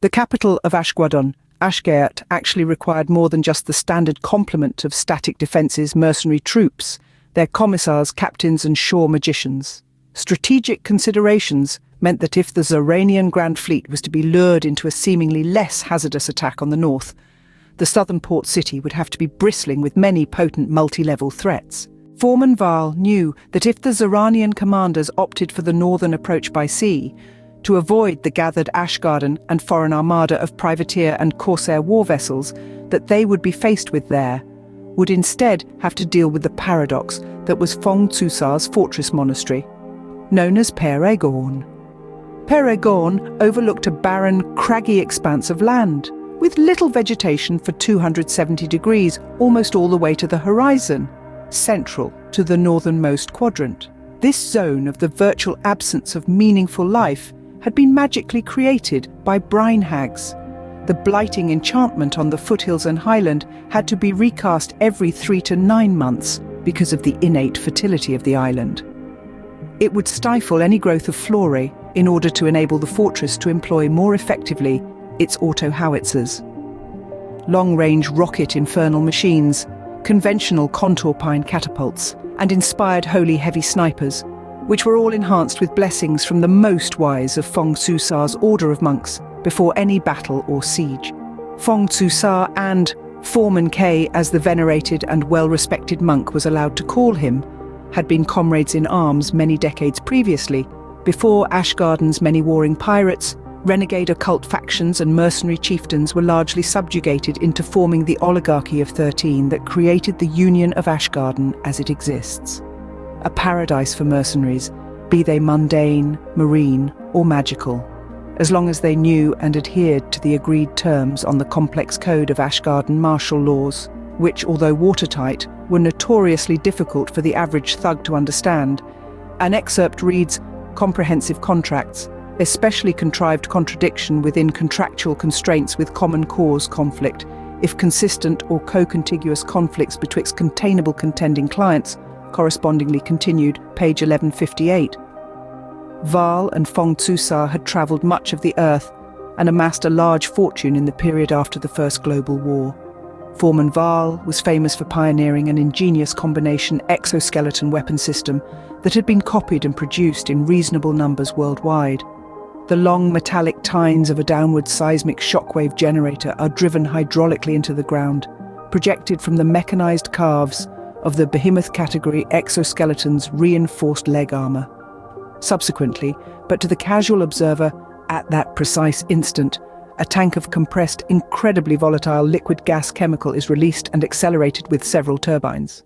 The capital of Ashguardon, Ashguardon, actually required more than just the standard complement of static defences, mercenary troops, their commissars, captains and shore magicians. Strategic considerations meant that if the Zeranian Grand Fleet was to be lured into a seemingly less hazardous attack on the north, the southern port city would have to be bristling with many potent multi-level threats. Foreman Val knew that if the Zeranian commanders opted for the northern approach by sea, to avoid the gathered Ashguardon and foreign armada of privateer and corsair war vessels that they would be faced with there, would instead have to deal with the paradox that was Fong Tsusar's fortress monastery, known as Ashguardon. Ashguardon overlooked a barren, craggy expanse of land, with little vegetation for 270 degrees, almost all the way to the horizon, central to the northernmost quadrant. This zone of the virtual absence of meaningful life had been magically created by brine hags. The blighting enchantment on the foothills and highland had to be recast every 3 to 9 months because of the innate fertility of the island. It would stifle any growth of flora in order to enable the fortress to employ more effectively its auto-howitzers, long-range rocket infernal machines, conventional contour pine catapults, and inspired holy heavy snipers, which were all enhanced with blessings from the most wise of Fong Tsusar's order of monks before any battle or siege. Fong Tsusar, and Foreman K, as the venerated and well-respected monk was allowed to call him, had been comrades in arms many decades previously, before Ashguardon's many warring pirates, renegade occult factions and mercenary chieftains were largely subjugated into forming the oligarchy of 13 that created the Union of Ashguardon as it exists. A paradise for mercenaries, be they mundane, marine or magical, as long as they knew and adhered to the agreed terms on the complex code of Ashguardon martial laws, which, although watertight, were notoriously difficult for the average thug to understand. An excerpt reads, "Comprehensive contracts, especially contrived contradiction within contractual constraints with common cause conflict, if consistent or co-contiguous conflicts betwixt containable contending clients, correspondingly continued," page 1158. Val and Fong Tsusar had travelled much of the earth and amassed a large fortune in the period after the First Global War. Foreman Val was famous for pioneering an ingenious combination exoskeleton weapon system that had been copied and produced in reasonable numbers worldwide. The long metallic tines of a downward seismic shockwave generator are driven hydraulically into the ground, projected from the mechanized calves of the behemoth category exoskeleton's reinforced leg armor. Subsequently, but to the casual observer, at that precise instant, a tank of compressed, incredibly volatile liquid gas chemical is released and accelerated with several turbines.